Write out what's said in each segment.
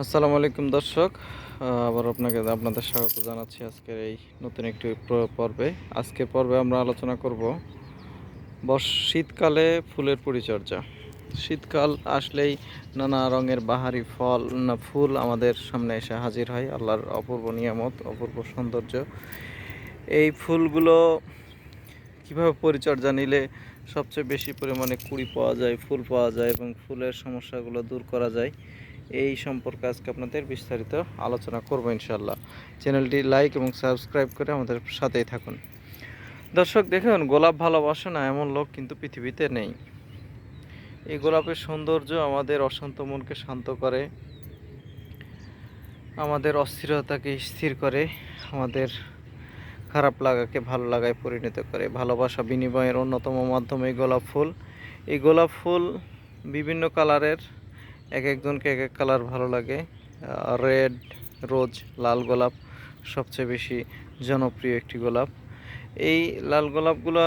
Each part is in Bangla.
আসসালামু আলাইকুম দর্শক, আবার আপনাদের স্বাগত জানাচ্ছি আজকের এই নতুন একটি পর্বে। আজকের পর্বে আমরা আলোচনা করব শীতকালে ফুলের পরিচর্যা। শীতকাল আসলেই নানা রঙের বাহারি ফুল আমাদের সামনে এসে হাজির হয়। আল্লাহর অপূর্ব নিয়ামত, অপূর্ব সৌন্দর্য। এই ফুলগুলো কিভাবে পরিচর্যা নিলে সবচেয়ে বেশি পরিমাণে কুড়ি পাওয়া যায়, ফুল পাওয়া যায় এবং ফুলের সমস্যাগুলো দূর করা যায়, এই সম্পর্কে আজকে আপনাদের বিস্তারিত আলোচনা করব ইনশাল্লাহ। চ্যানেলটি লাইক এবং সাবস্ক্রাইব করে আমাদের সাথেই থাকুন। দর্শক, দেখুন, গোলাপ ভালোবাসে না এমন লোক কিন্তু পৃথিবীতে নেই। এই গোলাপের সৌন্দর্য আমাদের অশান্ত মনকে শান্ত করে, আমাদের অস্থিরতাকে স্থির করে, আমাদের খারাপ লাগাকে ভালো লাগায় পরিণত করে। ভালোবাসা বিনিময়ের অন্যতম মাধ্যম এই গোলাপ ফুল। এই গোলাপ ফুল বিভিন্ন কালারের, এক একজনকে এক এক কালার ভালো লাগে। রেড রোজ, লাল গোলাপ সবচেয়ে বেশি জনপ্রিয় একটি গোলাপ। এই লাল গোলাপগুলো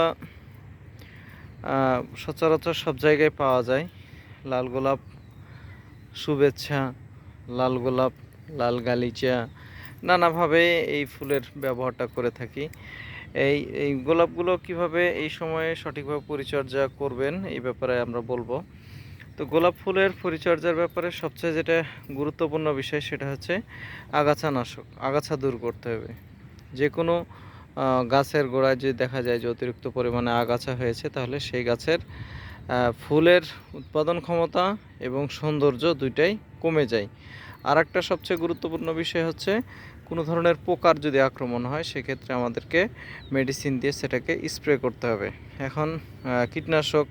সচরাচর সব জায়গায় পাওয়া যায়। লাল গোলাপ শুভেচ্ছা, লাল গোলাপ, লাল গালিচা, নানাভাবে এই ফুলের ব্যবহারটা করে থাকি। এই গোলাপগুলো কিভাবে এই সময়ে সঠিকভাবে পরিচর্যা করবেন এই ব্যাপারে আমরা বলবো। তো গোলাপ ফুলের পরিচর্যার ব্যাপারে সবচেয়ে যেটা গুরুত্বপূর্ণ বিষয় সেটা হচ্ছে আগাছানাশক। আগাছা দূর করতে হবে। যে কোনো গাছের গোড়ায় যদি দেখা যায় যে অতিরিক্ত পরিমাণে আগাছা হয়েছে, তাহলে সেই গাছের ফুলের উৎপাদন ক্ষমতা এবং সৌন্দর্য দুইটাই কমে যায়। আর একটা সবচেয়ে গুরুত্বপূর্ণ বিষয় হচ্ছে কোনো ধরনের পোকার যদি আক্রমণ হয়, সেক্ষেত্রে আমাদেরকে মেডিসিন দিয়ে সেটাকে স্প্রে করতে হবে। এখন কীটনাশক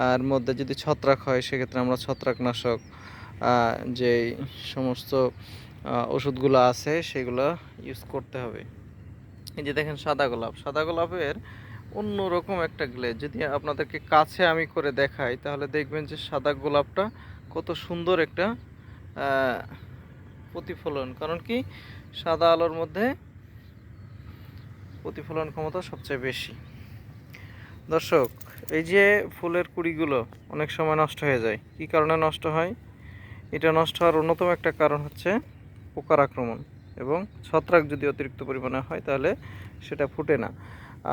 আর মধ্যে যদি ছত্রাক হয়, সেক্ষেত্রে আমরা ছত্রাকনাশক যে সমস্ত ওষুধগুলো আছে সেগুলো ইউজ করতে হবে। এই যে দেখেন সাদা গোলাপ, সাদা গোলাপের অন্যরকম একটা গ্লেজ যদি আপনাদেরকে কাছে আমি করে দেখাই, তাহলে দেখবেন যে সাদা গোলাপটা কত সুন্দর একটা প্রতিফলন। কারণ কি, সাদা আলোর মধ্যে প্রতিফলন ক্ষমতা সবচেয়ে বেশি। দর্শক, এই যে ফুলের কুড়িগুলো অনেক সময় নষ্ট হয়ে যায়। কি কারণে নষ্ট হয়? এটা নষ্ট হওয়ার অন্যতম একটা কারণ হচ্ছে পোকার আক্রমণ, এবং ছত্রাক যদি অতিরিক্ত পরিমাণে হয় তাহলে সেটা ফুটে না।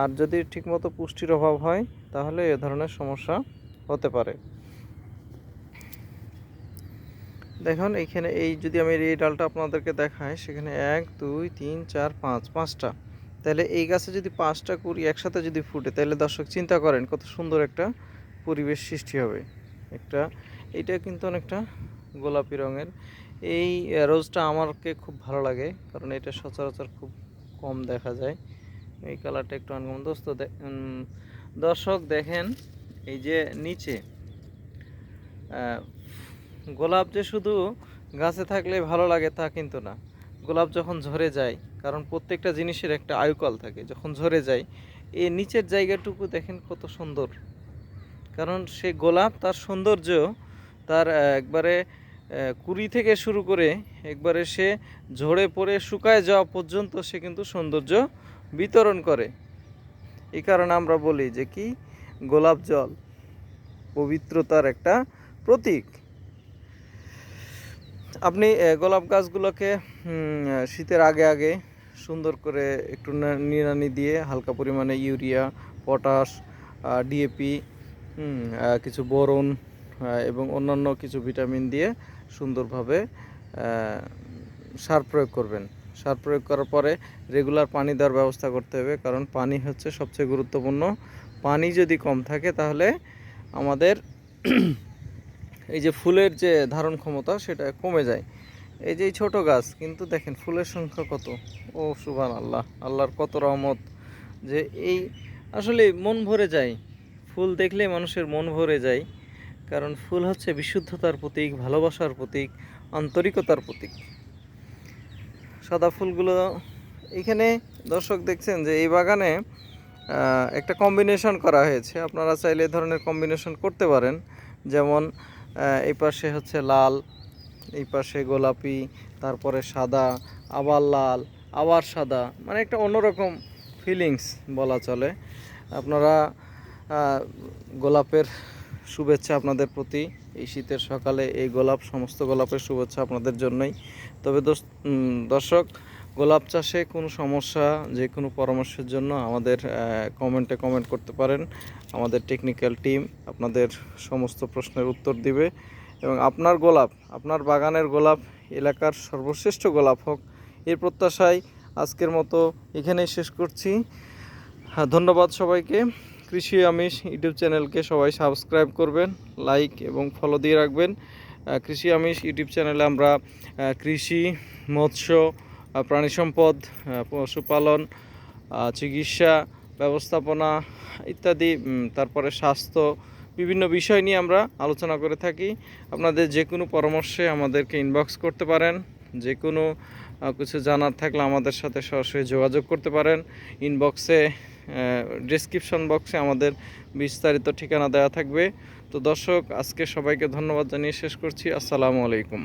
আর যদি ঠিকমতো পুষ্টির অভাব হয়, তাহলে এ ধরনের সমস্যা হতে পারে। দেখুন, এইখানে এই যদি আমি এই ডালটা আপনাদেরকে দেখাই, সেখানে 1 2 3 4 5 5টা, তাহলে এই গাছে যদি 5টা কুড়ি একসাথে যদি ফুটে, তাহলে দর্শক চিন্তা করেন কত সুন্দর একটা পরিবেশ সৃষ্টি হবে। এইটা কিন্তু অনেকটা গোলাপি রঙের। এই রোজটা আমাকে খুব ভালো লাগে, কারণ এটা সচরাচর খুব কম দেখা যায়। এই কালারটা একটু আনকমন। দর্শক দেখেন, এই যে নিচে গোলাপ যে শুধু গাছে থাকলে ভালো লাগে তা কিন্তু না। গোলাপ যখন ঝরে যায়, কারণ প্রত্যেকটা জিনিসের একটা আয়ুকাল থাকে, যখন ঝরে যায় এই নিচের জায়গাটুকু দেখেন কত সুন্দর। কারণ সে গোলাপ তার সৌন্দর্য তার একবারে কুড়ি থেকে শুরু করে একবারে সে ঝরে পড়ে শুকায় যাওয়া পর্যন্ত সে কিন্তু সৌন্দর্য বিতরণ করে। এই কারণে আমরা বলি যে কি, গোলাপ জল পবিত্রতার একটা প্রতীক। আপনি গোলাপ গাছগুলোকে শীতের আগে আগে সুন্দর করে একটু নিড়ানি দিয়ে হালকা পরিমাণে ইউরিয়া, পটাশ, ডিএপি, কিছু বোরন এবং অন্যান্য কিছু ভিটামিন দিয়ে সুন্দরভাবে সার প্রয়োগ করবেন। সার প্রয়োগ করার পরে রেগুলার পানি দেওয়ার ব্যবস্থা করতে হবে, কারণ পানি হচ্ছে সবচেয়ে গুরুত্বপূর্ণ। পানি যদি কম থাকে, তাহলে আমাদের এই যে ফুলের যে ধারণ ক্ষমতা সেটা কমে যায়। এই যে ছোট গাছ, কিন্তু দেখেন ফুলের সংখ্যা কত। ও সুবহানাল্লাহ, আল্লাহর কত রহমত যে এই আসলে মন ভরে যায়। ফুল দেখলে মানুষের মন ভরে যায়, কারণ ফুল হচ্ছে বিশুদ্ধতার প্রতীক, ভালোবাসার প্রতীক, আন্তরিকতার প্রতীক। সাদা ফুলগুলো এখানে দর্শক দেখছেন যে এই বাগানে একটা কম্বিনেশন করা হয়েছে। আপনারা চাইলে এ ধরনের কম্বিনেশন করতে পারেন। যেমন এই পাশে হচ্ছে লাল, এই পাশে গোলাপি, তারপরে সাদা, আবার লাল, আবার সাদা, মানে একটা অন্যরকম ফিলিংস বলা চলে। আপনারা গোলাপের শুভেচ্ছা আপনাদের প্রতি। এই শীতের সকালে এই গোলাপ, সমস্ত গোলাপের শুভেচ্ছা আপনাদের জন্যই। তবে দর্শক, গোলাপ চাষে কোনো সমস্যা, যে কোনো পরামর্শের জন্য আমাদের কমেন্টে কমেন্ট করতে পারেন। আমাদের টেকনিক্যাল টিম আপনাদের সমস্ত প্রশ্নের উত্তর দিবে এবং আপনার গোলাপ, আপনার বাগানের গোলাপ এলাকার সর্বশ্রেষ্ঠ গোলাপ হোক, এর প্রত্যাশায় আজকের মতো এখানেই শেষ করছি। ধন্যবাদ সবাইকে। কৃষি আমিষ ইউটিউব চ্যানেলকে সবাই সাবস্ক্রাইব করবেন, লাইক এবং ফলো দিয়ে রাখবেন। কৃষি আমিষ ইউটিউব চ্যানেলে আমরা কৃষি, মৎস্য, প্রাণী সম্পদ, পশুপালন, চিকিৎসা ব্যবস্থাপনা ইত্যাদি, তারপরে স্বাস্থ্য, বিভিন্ন বিষয় নিয়ে আমরা আলোচনা করে থাকি। আপনাদের যে কোনো পরামর্শে আমাদেরকে ইনবক্স করতে পারেন। যে কোনো কিছু জানার থাকলে আমাদের সাথে সরাসরি যোগাযোগ করতে পারেন। ইনবক্সে, ডেসক্রিপশন বক্সে আমাদের বিস্তারিত ঠিকানা দেওয়া থাকবে। তো দর্শক, আজকে সবাইকে ধন্যবাদ জানিয়ে শেষ করছি। আসসালামু আলাইকুম।